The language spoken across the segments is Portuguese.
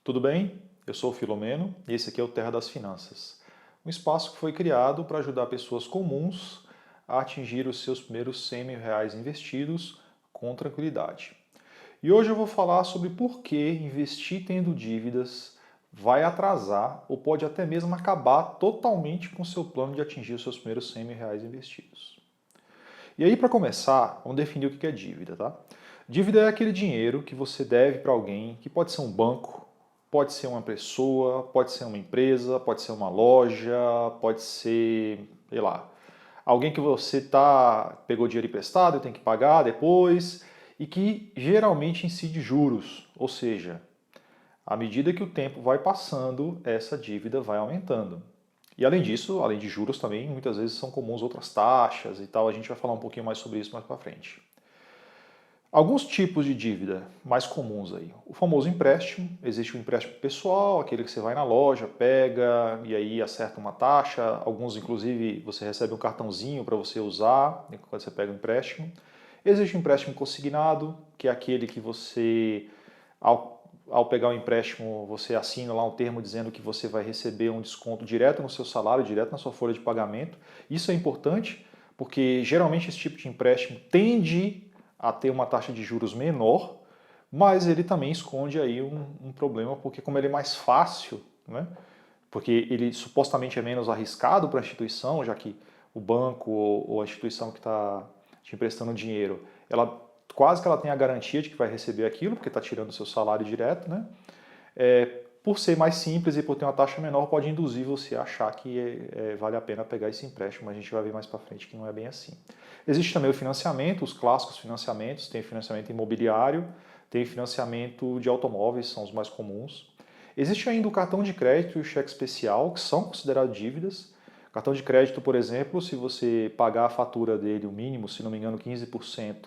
Tudo bem? Eu sou o Filomeno e esse aqui é o Terra das Finanças, um espaço que foi criado para ajudar pessoas comuns a atingir os seus primeiros R$ 100.000 investidos com tranquilidade. E hoje eu vou falar sobre por que investir tendo dívidas vai atrasar ou pode até mesmo acabar totalmente com o seu plano de atingir os seus primeiros R$ 100.000 investidos. E aí, para começar, vamos definir o que é dívida, tá? Dívida é aquele dinheiro que você deve para alguém, que pode ser um banco, pode ser uma pessoa, pode ser uma empresa, pode ser uma loja, pode ser, sei lá, alguém que você pegou dinheiro emprestado e tem que pagar depois, e que geralmente incide juros, ou seja, à medida que o tempo vai passando, essa dívida vai aumentando. E além disso, além de juros também, muitas vezes são comuns outras taxas e tal, a gente vai falar um pouquinho mais sobre isso mais para frente. Alguns tipos de dívida mais comuns aí. O famoso empréstimo, existe o empréstimo pessoal, aquele que você vai na loja, pega e aí acerta uma taxa. Alguns, inclusive, você recebe um cartãozinho para você usar quando você pega o empréstimo. Existe o empréstimo consignado, que é aquele que você, ao pegar o empréstimo, você assina lá um termo dizendo que você vai receber um desconto direto no seu salário, direto na sua folha de pagamento. Isso é importante, porque geralmente esse tipo de empréstimo tende a ter uma taxa de juros menor, mas ele também esconde aí um problema, porque como ele é mais fácil, né, porque ele supostamente é menos arriscado para a instituição, já que o banco ou a instituição que está te emprestando dinheiro, ela quase que ela tem a garantia de que vai receber aquilo, porque está tirando o seu salário direto, né? Por ser mais simples e por ter uma taxa menor, pode induzir você a achar que vale a pena pegar esse empréstimo, mas a gente vai ver mais para frente que não é bem assim. Existe também o financiamento, os clássicos financiamentos, tem financiamento imobiliário, tem financiamento de automóveis, são os mais comuns. Existe ainda o cartão de crédito e o cheque especial, que são considerados dívidas. Cartão de crédito, por exemplo, se você pagar a fatura dele, o mínimo, se não me engano, 15%,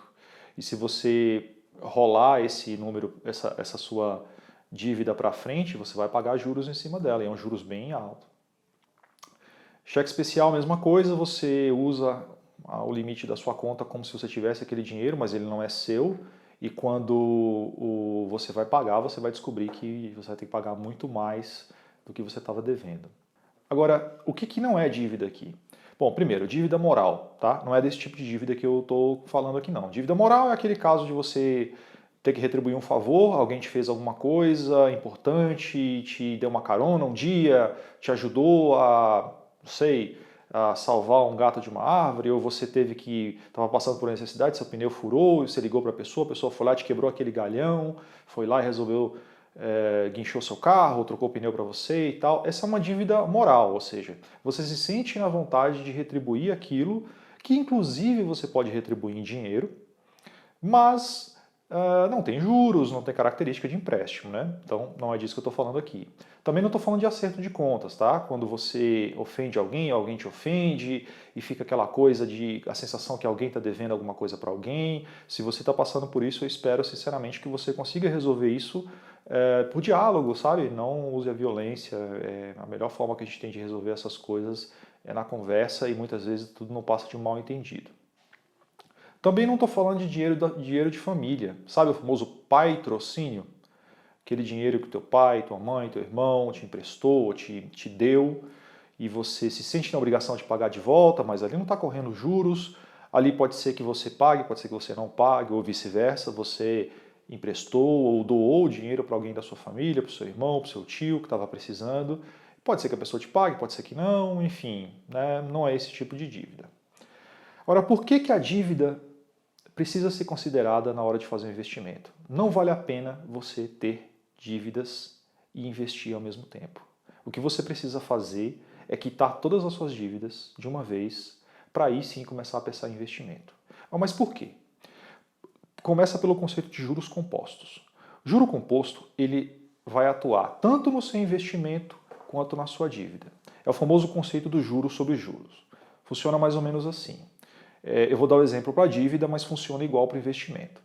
e se você rolar esse número, essa sua dívida para frente, você vai pagar juros em cima dela, e é um juros bem alto. Cheque especial, mesma coisa, você usa o limite da sua conta como se você tivesse aquele dinheiro, mas ele não é seu, e quando você vai pagar, você vai descobrir que você vai ter que pagar muito mais do que você estava devendo. Agora, o que não é dívida aqui? Bom, primeiro, dívida moral, tá? Não é desse tipo de dívida que eu estou falando aqui, não. Dívida moral é aquele caso de você ter que retribuir um favor, alguém te fez alguma coisa importante, te deu uma carona um dia, te ajudou a, não sei, a salvar um gato de uma árvore, ou você estava passando por necessidade, seu pneu furou, você ligou para a pessoa foi lá, te quebrou aquele galhão, foi lá e resolveu guinchou seu carro, trocou o pneu para você e tal. Essa é uma dívida moral, ou seja, você se sente na vontade de retribuir aquilo, que inclusive você pode retribuir em dinheiro, mas não tem juros, não tem característica de empréstimo, né? Então não é disso que eu estou falando aqui. Também não estou falando de acerto de contas, tá? Quando você ofende alguém, alguém te ofende e fica aquela coisa de a sensação que alguém está devendo alguma coisa para alguém. Se você está passando por isso, eu espero sinceramente que você consiga resolver isso por diálogo, sabe? Não use a violência. A melhor forma que a gente tem de resolver essas coisas é na conversa e muitas vezes tudo não passa de um mal entendido. Também não estou falando de dinheiro de família, sabe o famoso patrocínio? Aquele dinheiro que teu pai, tua mãe, teu irmão te emprestou, te deu, e você se sente na obrigação de pagar de volta, mas ali não está correndo juros, ali pode ser que você pague, pode ser que você não pague, ou vice-versa, você emprestou ou doou dinheiro para alguém da sua família, para o seu irmão, para o seu tio que estava precisando. Pode ser que a pessoa te pague, pode ser que não, enfim, né? Não é esse tipo de dívida. Agora, por que a dívida precisa ser considerada na hora de fazer um investimento? Não vale a pena você ter dívidas e investir ao mesmo tempo. O que você precisa fazer é quitar todas as suas dívidas de uma vez, para aí sim começar a pensar em investimento. Mas por quê? Começa pelo conceito de juros compostos. Juro composto, ele vai atuar tanto no seu investimento quanto na sua dívida. É o famoso conceito do juros sobre juros. Funciona mais ou menos assim. Eu vou dar o exemplo para a dívida, mas funciona igual para o investimento.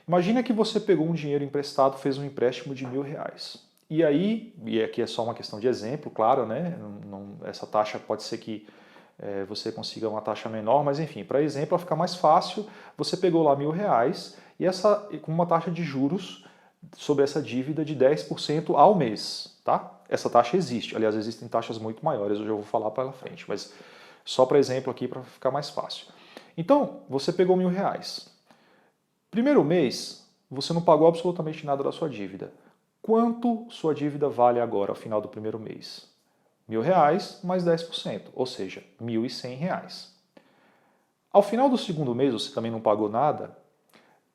Imagina que você pegou um dinheiro emprestado, fez um empréstimo de R$ 1.000. E aí, e aqui é só uma questão de exemplo, claro, né? Essa taxa pode ser que você consiga uma taxa menor, mas enfim, para exemplo, para ficar mais fácil, você pegou lá R$ 1.000 e com uma taxa de juros sobre essa dívida de 10% ao mês, tá? Essa taxa existe. Aliás, existem taxas muito maiores, eu já vou falar para frente, mas só para exemplo aqui para ficar mais fácil. Então, você pegou R$1.000. Primeiro mês, você não pagou absolutamente nada da sua dívida. Quanto sua dívida vale agora ao final do primeiro mês? R$1.000 mais 10%, ou seja, R$1.100. Ao final do segundo mês, você também não pagou nada,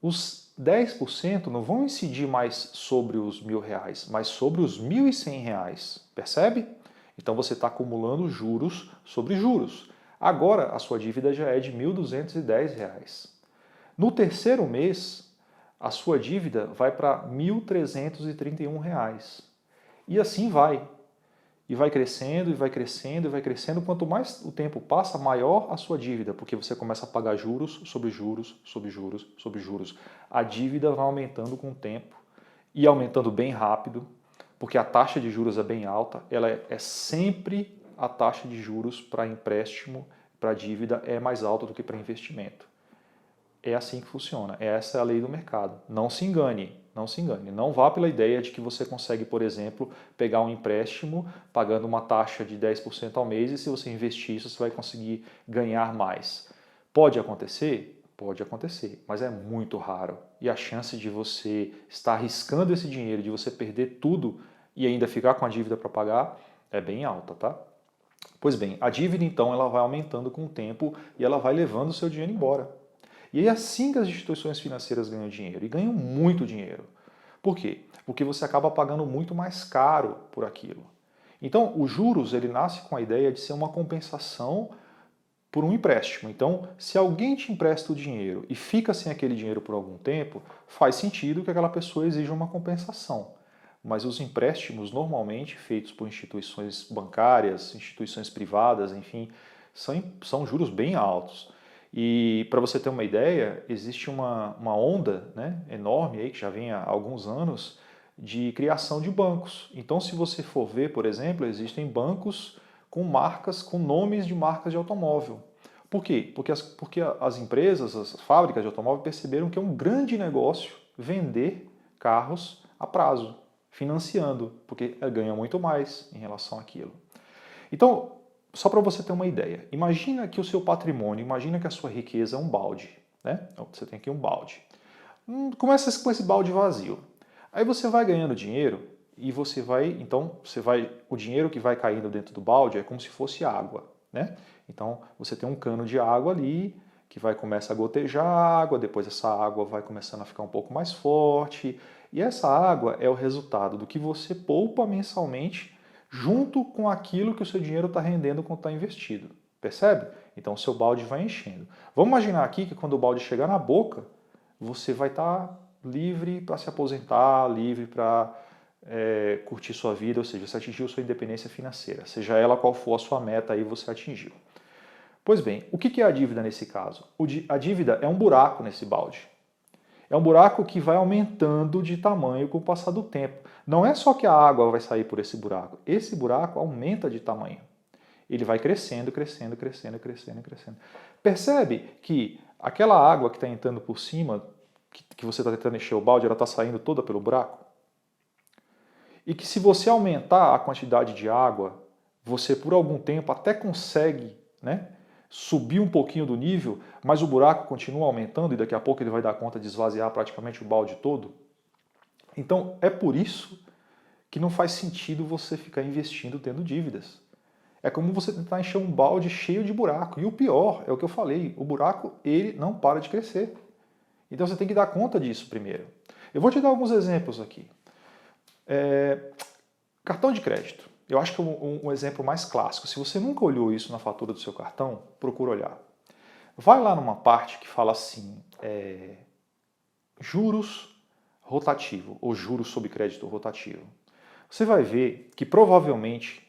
os 10% não vão incidir mais sobre os R$1.000, mas sobre os R$1.100, percebe? Então você está acumulando juros sobre juros. Agora a sua dívida já é de R$1.210. No terceiro mês, a sua dívida vai para R$1.331. E assim vai. E vai crescendo, e vai crescendo, e vai crescendo. Quanto mais o tempo passa, maior a sua dívida, porque você começa a pagar juros sobre juros, sobre juros, sobre juros. A dívida vai aumentando com o tempo e aumentando bem rápido, porque a taxa de juros é bem alta. Ela é sempre a taxa de juros para empréstimo, para dívida, é mais alta do que para investimento. É assim que funciona. Essa é a lei do mercado. Não se engane, não se engane. Não vá pela ideia de que você consegue, por exemplo, pegar um empréstimo pagando uma taxa de 10% ao mês e se você investir isso, você vai conseguir ganhar mais. Pode acontecer? Pode acontecer, mas é muito raro. E a chance de você estar arriscando esse dinheiro, de você perder tudo e ainda ficar com a dívida para pagar, é bem alta, tá? Pois bem, a dívida então ela vai aumentando com o tempo e ela vai levando o seu dinheiro embora. E é assim que as instituições financeiras ganham dinheiro, e ganham muito dinheiro. Por quê? Porque você acaba pagando muito mais caro por aquilo. Então, os juros, ele nasce com a ideia de ser uma compensação por um empréstimo. Então, se alguém te empresta o dinheiro e fica sem aquele dinheiro por algum tempo, faz sentido que aquela pessoa exija uma compensação. Mas os empréstimos, normalmente feitos por instituições bancárias, instituições privadas, enfim, são juros bem altos. E para você ter uma ideia, existe uma onda, né, enorme aí, que já vem há alguns anos, de criação de bancos. Então, se você for ver, por exemplo, existem bancos com marcas, com nomes de marcas de automóvel. Por quê? Porque as empresas, as fábricas de automóvel perceberam que é um grande negócio vender carros a prazo, financiando, porque ganha muito mais em relação àquilo. Então, só para você ter uma ideia, imagina que o seu patrimônio, imagina que a sua riqueza é um balde, né? Então, você tem aqui um balde. Começa com esse balde vazio. Aí você vai ganhando dinheiro e o dinheiro que vai caindo dentro do balde é como se fosse água, né? Então você tem um cano de água ali que começa a gotejar água, depois essa água vai começando a ficar um pouco mais forte e essa água é o resultado do que você poupa mensalmente junto com aquilo que o seu dinheiro está rendendo quando está investido. Percebe? Então o seu balde vai enchendo. Vamos imaginar aqui que quando o balde chegar na boca, você vai estar livre para se aposentar, livre para curtir sua vida, ou seja, você atingiu sua independência financeira, seja ela qual for a sua meta, aí você atingiu. Pois bem, o que é a dívida nesse caso? A dívida é um buraco nesse balde. É um buraco que vai aumentando de tamanho com o passar do tempo. Não é só que a água vai sair por esse buraco aumenta de tamanho. Ele vai crescendo, crescendo, crescendo, crescendo, crescendo. Percebe que aquela água que está entrando por cima, que você está tentando encher o balde, ela está saindo toda pelo buraco? E que se você aumentar a quantidade de água, você por algum tempo até consegue, né, subir um pouquinho do nível, mas o buraco continua aumentando e daqui a pouco ele vai dar conta de esvaziar praticamente o balde todo? Então é por isso que não faz sentido você ficar investindo tendo dívidas. É como você tentar encher um balde cheio de buraco. E o pior, é o que eu falei, o buraco ele não para de crescer. Então você tem que dar conta disso primeiro. Eu vou te dar alguns exemplos aqui. Cartão de crédito. Eu acho que é um exemplo mais clássico. Se você nunca olhou isso na fatura do seu cartão, procura olhar. Vai lá numa parte que fala assim, juros rotativo, ou juros sobre crédito rotativo. Você vai ver que provavelmente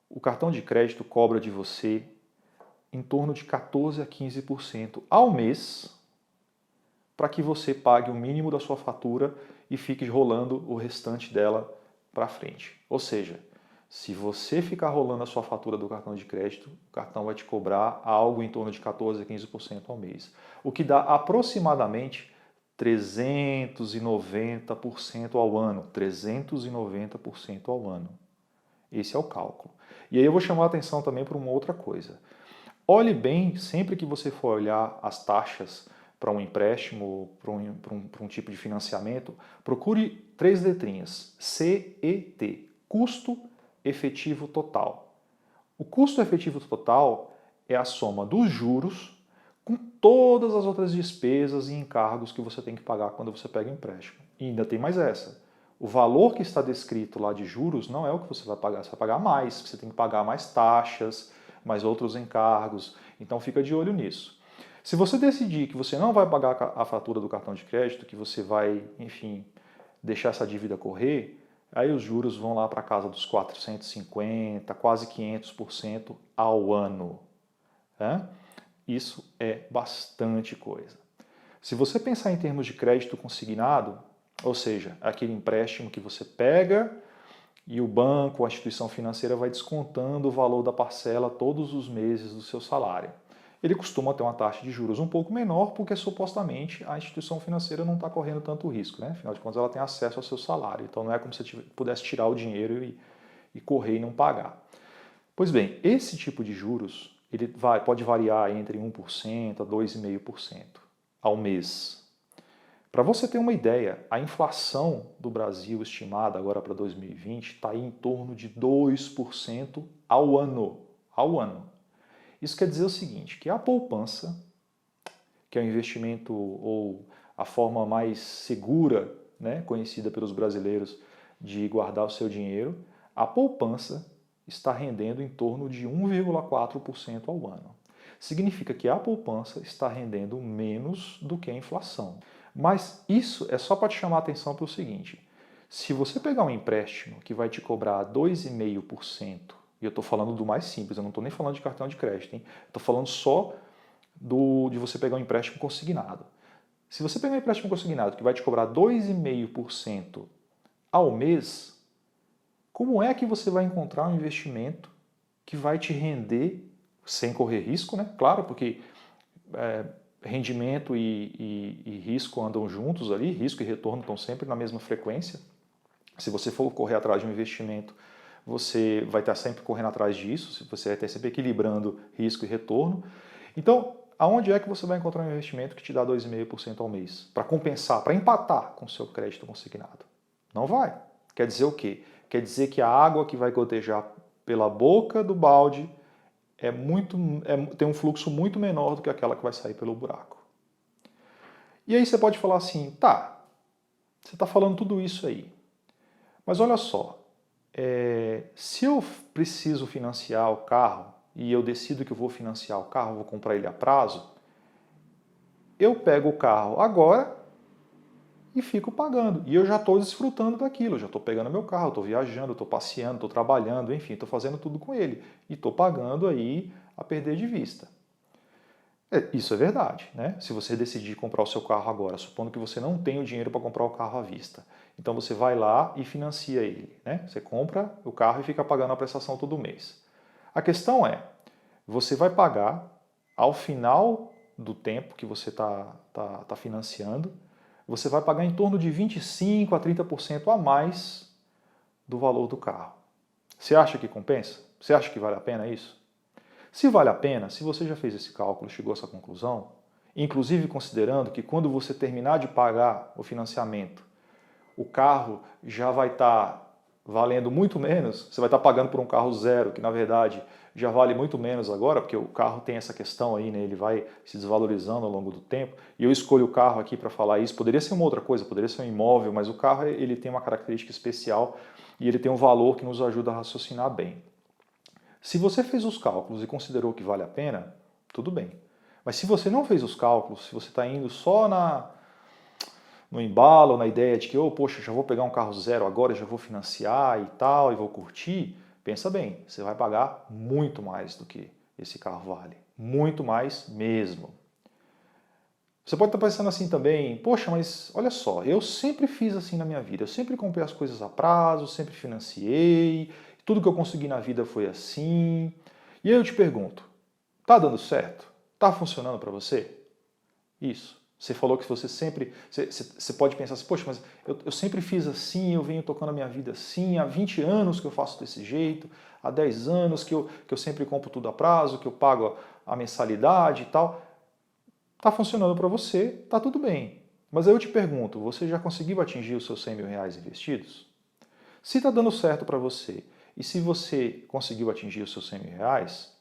o cartão de crédito cobra de você em torno de 14 a 15% ao mês para que você pague o mínimo da sua fatura e fique rolando o restante dela para frente. Ou seja, se você ficar rolando a sua fatura do cartão de crédito, o cartão vai te cobrar algo em torno de 14 a 15% ao mês, o que dá aproximadamente 390% ao ano. 390% ao ano. Esse é o cálculo. E aí eu vou chamar a atenção também para uma outra coisa. Olhe bem, sempre que você for olhar as taxas para um empréstimo, para um tipo de financiamento, procure 3 letrinhas, CET, custo efetivo total. O custo efetivo total é a soma dos juros com todas as outras despesas e encargos que você tem que pagar quando você pega empréstimo. E ainda tem mais essa. O valor que está descrito lá de juros não é o que você vai pagar, você vai pagar mais, você tem que pagar mais taxas, mais outros encargos, então fica de olho nisso. Se você decidir que você não vai pagar a fatura do cartão de crédito, que você vai, enfim, deixar essa dívida correr, aí os juros vão lá para casa dos 450%, quase 500% ao ano. Né? Isso é bastante coisa. Se você pensar em termos de crédito consignado, ou seja, aquele empréstimo que você pega e o banco, a instituição financeira vai descontando o valor da parcela todos os meses do seu salário. Ele costuma ter uma taxa de juros um pouco menor porque supostamente a instituição financeira não está correndo tanto risco, né? Afinal de contas ela tem acesso ao seu salário, então não é como se você pudesse tirar o dinheiro e correr e não pagar. Pois bem, esse tipo de juros ele pode variar entre 1% a 2,5% ao mês. Para você ter uma ideia, a inflação do Brasil estimada agora para 2020 está em torno de 2% ao ano. Ao ano. Isso quer dizer o seguinte, que a poupança, que é o investimento ou a forma mais segura, né, conhecida pelos brasileiros de guardar o seu dinheiro, a poupança está rendendo em torno de 1,4% ao ano. Significa que a poupança está rendendo menos do que a inflação. Mas isso é só para te chamar a atenção para o seguinte, se você pegar um empréstimo que vai te cobrar 2,5%, e eu estou falando do mais simples, eu não estou nem falando de cartão de crédito, hein? Estou falando só de você pegar um empréstimo consignado. Se você pegar um empréstimo consignado que vai te cobrar 2,5% ao mês, como é que você vai encontrar um investimento que vai te render sem correr risco, né? Claro, porque rendimento e risco andam juntos ali, risco e retorno estão sempre na mesma frequência. Se você for correr atrás de um investimento, você vai estar sempre correndo atrás disso, você vai estar sempre equilibrando risco e retorno. Então, aonde é que você vai encontrar um investimento que te dá 2,5% ao mês? Para compensar, para empatar com o seu crédito consignado? Não vai. Quer dizer o quê? Quer dizer que a água que vai gotejar pela boca do balde tem um fluxo muito menor do que aquela que vai sair pelo buraco. E aí você pode falar assim, tá, você está falando tudo isso aí, mas olha só, se eu preciso financiar o carro e eu decido que eu vou financiar o carro, vou comprar ele a prazo, eu pego o carro agora e fico pagando. E eu já estou desfrutando daquilo, já estou pegando meu carro, estou viajando, estou passeando, estou trabalhando, enfim, estou fazendo tudo com ele. E estou pagando aí a perder de vista. Isso é verdade, né? Se você decidir comprar o seu carro agora, supondo que você não tem o dinheiro para comprar o carro à vista, então você vai lá e financia ele, né? Você compra o carro e fica pagando a prestação todo mês. A questão é, você vai pagar ao final do tempo que você está financiando, você vai pagar em torno de 25% a 30% a mais do valor do carro. Você acha que compensa? Você acha que vale a pena isso? Se vale a pena, se você já fez esse cálculo e chegou a essa conclusão, inclusive considerando que quando você terminar de pagar o financiamento, o carro já vai estar valendo muito menos, você vai estar pagando por um carro zero, que na verdade já vale muito menos agora, porque o carro tem essa questão aí, né? Ele vai se desvalorizando ao longo do tempo, e eu escolho o carro aqui para falar isso, poderia ser uma outra coisa, poderia ser um imóvel, mas o carro ele tem uma característica especial e ele tem um valor que nos ajuda a raciocinar bem. Se você fez os cálculos e considerou que vale a pena, tudo bem. Mas se você não fez os cálculos, se você está indo só no embalo, na ideia de que, poxa, já vou pegar um carro zero agora, já vou financiar e tal, e vou curtir, pensa bem, você vai pagar muito mais do que esse carro vale. Muito mais mesmo. Você pode estar pensando assim também, poxa, mas olha só, eu sempre fiz assim na minha vida, eu sempre comprei as coisas a prazo, sempre financiei, tudo que eu consegui na vida foi assim. E aí eu te pergunto, tá dando certo? Tá funcionando para você? Isso. Você falou que você pode pensar assim, poxa, mas eu sempre fiz assim, eu venho tocando a minha vida assim, há 20 anos que eu faço desse jeito, há 10 anos que eu sempre compro tudo a prazo, que eu pago a mensalidade e tal. Está funcionando para você, está tudo bem. Mas aí eu te pergunto, você já conseguiu atingir os seus 100 mil reais investidos? Se está dando certo para você e se você conseguiu atingir os seus 100 mil reais,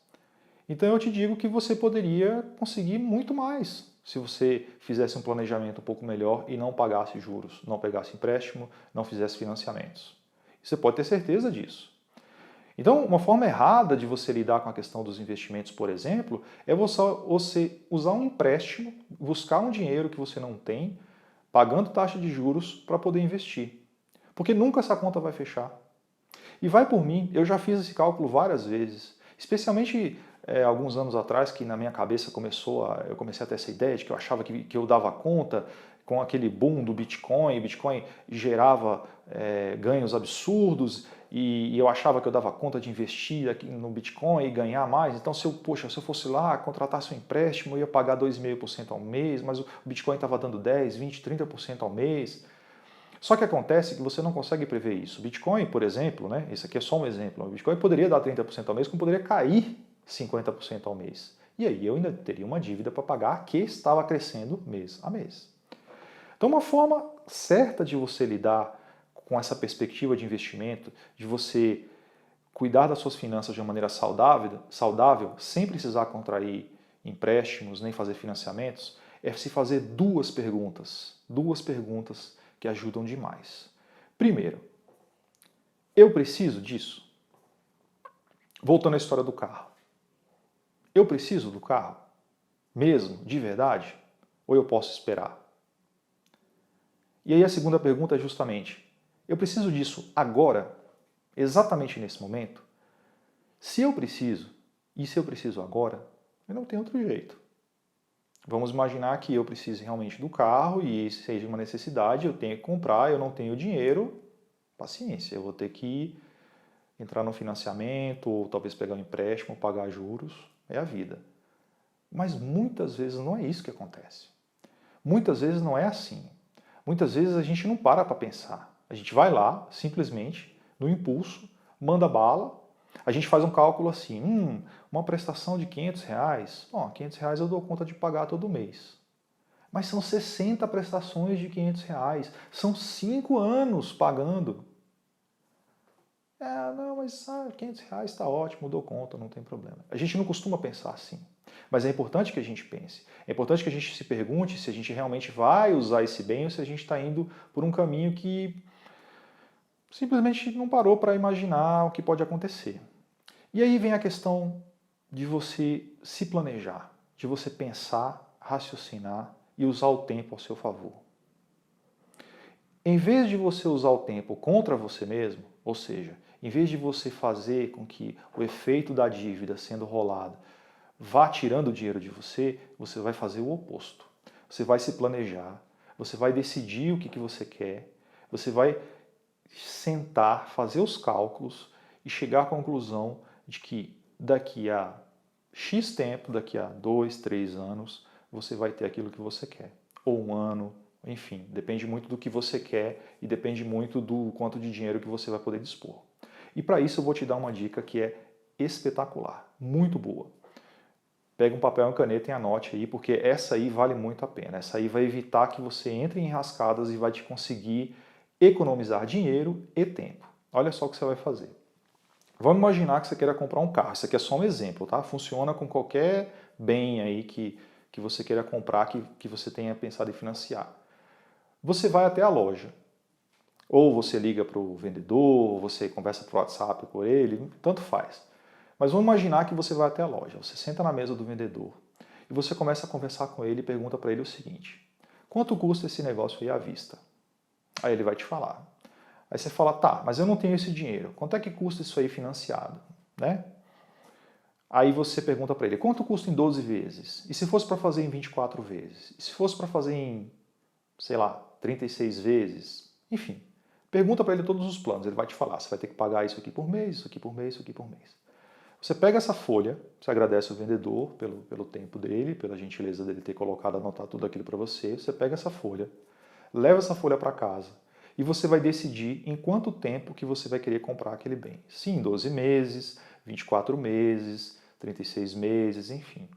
então eu te digo que você poderia conseguir muito mais se você fizesse um planejamento um pouco melhor e não pagasse juros, não pegasse empréstimo, não fizesse financiamentos. Você pode ter certeza disso. Então, uma forma errada de você lidar com a questão dos investimentos, por exemplo, é você usar um empréstimo, buscar um dinheiro que você não tem, pagando taxa de juros para poder investir. Porque nunca essa conta vai fechar. E vai por mim, eu já fiz esse cálculo várias vezes, especialmente alguns anos atrás, que na minha cabeça eu comecei a ter essa ideia de que eu achava que eu dava conta com aquele boom do Bitcoin, o Bitcoin gerava ganhos absurdos e eu achava que eu dava conta de investir aqui no Bitcoin e ganhar mais. Então, se eu fosse lá, contratasse um empréstimo, eu ia pagar 2,5% ao mês, mas o Bitcoin estava dando 10, 20, 30% ao mês. Só que acontece que você não consegue prever isso. O Bitcoin, por exemplo, né, esse aqui é só um exemplo, o Bitcoin poderia dar 30% ao mês, como poderia cair 50% ao mês. E aí eu ainda teria uma dívida para pagar que estava crescendo mês a mês. Então, uma forma certa de você lidar com essa perspectiva de investimento, de você cuidar das suas finanças de uma maneira saudável, sem precisar contrair empréstimos nem fazer financiamentos, é se fazer duas perguntas que ajudam demais. Primeiro, eu preciso disso? Voltando à história do carro. Eu preciso do carro? Mesmo, de verdade? Ou eu posso esperar? E aí a segunda pergunta é justamente, eu preciso disso agora? Exatamente nesse momento? Se eu preciso, e se eu preciso agora, eu não tenho outro jeito. Vamos imaginar que eu precise realmente do carro e isso seja uma necessidade, eu tenho que comprar, eu não tenho dinheiro, paciência, eu vou ter que entrar no financiamento, ou talvez pegar um empréstimo, pagar juros, é a vida. Mas muitas vezes não é isso que acontece. Muitas vezes não é assim. Muitas vezes a gente não para pensar. A gente vai lá, simplesmente, no impulso, manda bala, a gente faz um cálculo assim, uma prestação de 500 reais, bom, 500 reais eu dou conta de pagar todo mês. Mas são 60 prestações de 500 reais, são 5 anos pagando. Não, mas 500 reais está ótimo, dou conta, não tem problema. A gente não costuma pensar assim. Mas é importante que a gente pense. É importante que a gente se pergunte se a gente realmente vai usar esse bem ou se a gente está indo por um caminho que simplesmente não parou para imaginar o que pode acontecer. E aí vem a questão de você se planejar, de você pensar, raciocinar e usar o tempo ao seu favor. Em vez de você usar o tempo contra você mesmo, ou seja, em vez de você fazer com que o efeito da dívida sendo rolada vá tirando o dinheiro de você, você vai fazer o oposto. Você vai se planejar, você vai decidir o que você quer, você vai sentar, fazer os cálculos e chegar à conclusão de que daqui a X tempo, daqui a 2, 3 anos, você vai ter aquilo que você quer. Ou um ano, enfim, depende muito do que você quer e depende muito do quanto de dinheiro que você vai poder dispor. E para isso eu vou te dar uma dica que é espetacular, muito boa. Pega um papel e uma caneta e anote aí, porque essa aí vale muito a pena. Essa aí vai evitar que você entre em enrascadas e vai te conseguir economizar dinheiro e tempo. Olha só o que você vai fazer. Vamos imaginar que você queira comprar um carro. Isso aqui é só um exemplo, tá? Funciona com qualquer bem aí que você queira comprar, que você tenha pensado em financiar. Você vai até a loja. Ou você liga para o vendedor, ou você conversa por WhatsApp com ele, tanto faz. Mas vamos imaginar que você vai até a loja. Você senta na mesa do vendedor e você começa a conversar com ele e pergunta para ele o seguinte: quanto custa esse negócio aí à vista? Aí ele vai te falar. Aí você fala, tá, mas eu não tenho esse dinheiro. Quanto é que custa isso aí financiado? Né? Aí você pergunta para ele, quanto custa em 12 vezes? E se fosse para fazer em 24 vezes? E se fosse para fazer em, sei lá, 36 vezes? Enfim, pergunta para ele todos os planos. Ele vai te falar, você vai ter que pagar isso aqui por mês, isso aqui por mês, isso aqui por mês. Você pega essa folha, você agradece o vendedor pelo tempo dele, pela gentileza dele ter colocado, anotar tudo aquilo para você. Você pega essa folha, leva essa folha para casa e você vai decidir em quanto tempo que você vai querer comprar aquele bem. Se em 12 meses, 24 meses, 36 meses, enfim.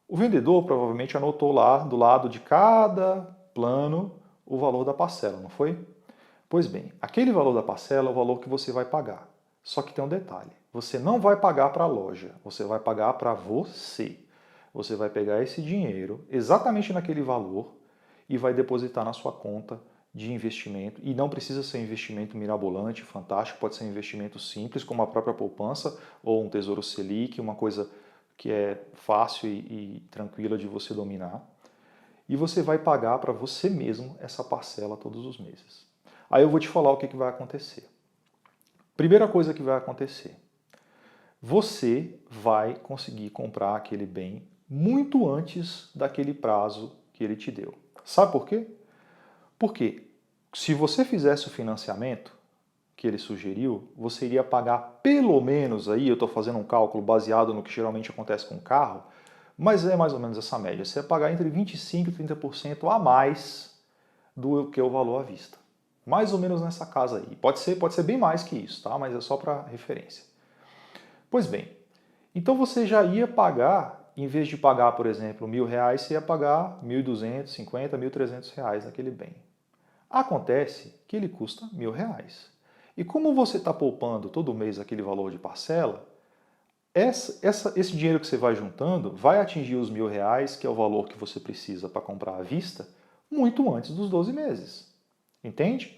O vendedor provavelmente anotou lá do lado de cada plano o valor da parcela, não foi? Pois bem, aquele valor da parcela é o valor que você vai pagar. Só que tem um detalhe: você não vai pagar para a loja, você vai pagar para você. Você vai pegar esse dinheiro, exatamente naquele valor, e vai depositar na sua conta de investimento. E não precisa ser um investimento mirabolante, fantástico, pode ser um investimento simples, como a própria poupança ou um Tesouro Selic, uma coisa que é fácil e tranquila de você dominar. E você vai pagar para você mesmo essa parcela todos os meses. Aí eu vou te falar o que vai acontecer. Primeira coisa que vai acontecer: você vai conseguir comprar aquele bem muito antes daquele prazo que ele te deu. Sabe por quê? Porque se você fizesse o financiamento que ele sugeriu, você iria pagar pelo menos aí, eu estou fazendo um cálculo baseado no que geralmente acontece com o carro, mas é mais ou menos essa média. Você ia pagar entre 25% e 30% a mais do que o valor à vista. Mais ou menos nessa casa aí. Pode ser bem mais que isso, tá? Mas é só para referência. Pois bem, então você já ia pagar, em vez de pagar, por exemplo, R$ 1.000, você ia pagar 1.250, R$ 1.300 naquele bem. Acontece que ele custa R$ 1.000. E como você está poupando todo mês aquele valor de parcela, esse dinheiro que você vai juntando vai atingir os R$ 1.000, que é o valor que você precisa para comprar à vista, muito antes dos 12 meses. Entende?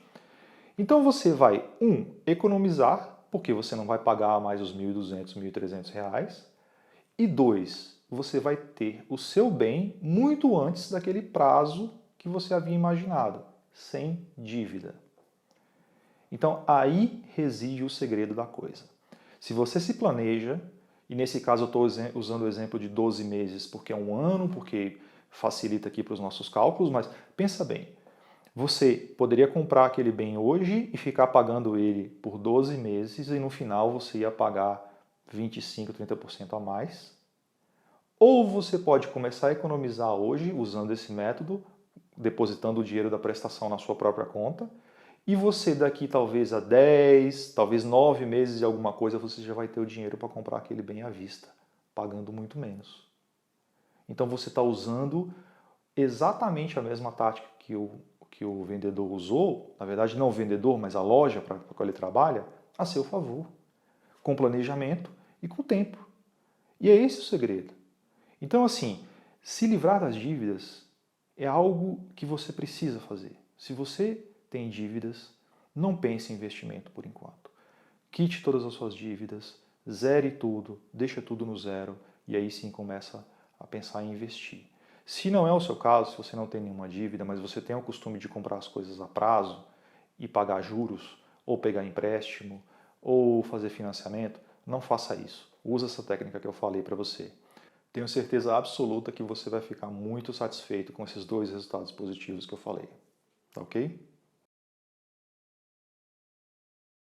Então você vai, economizar, porque você não vai pagar mais os R$ 1.200, R$ 1.300, e dois, você vai ter o seu bem muito antes daquele prazo que você havia imaginado, sem dívida. Então aí reside o segredo da coisa. Se você se planeja, e nesse caso eu estou usando o exemplo de 12 meses porque é um ano, porque facilita aqui para os nossos cálculos, mas pensa bem, você poderia comprar aquele bem hoje e ficar pagando ele por 12 meses e no final você ia pagar 25%, 30% a mais. Ou você pode começar a economizar hoje usando esse método, depositando o dinheiro da prestação na sua própria conta, e você daqui talvez a 10, talvez 9 meses de alguma coisa, você já vai ter o dinheiro para comprar aquele bem à vista, pagando muito menos. Então você está usando exatamente a mesma tática que o vendedor usou, na verdade não o vendedor, mas a loja para a qual ele trabalha, a seu favor, com planejamento e com tempo. E é esse o segredo. Então assim, se livrar das dívidas é algo que você precisa fazer. Se você tem dívidas, não pense em investimento por enquanto. Quite todas as suas dívidas, zere tudo, deixa tudo no zero e aí sim começa a pensar em investir. Se não é o seu caso, se você não tem nenhuma dívida, mas você tem o costume de comprar as coisas a prazo e pagar juros, ou pegar empréstimo, ou fazer financiamento, não faça isso. Usa essa técnica que eu falei para você. Tenho certeza absoluta que você vai ficar muito satisfeito com esses dois resultados positivos que eu falei. Tá ok?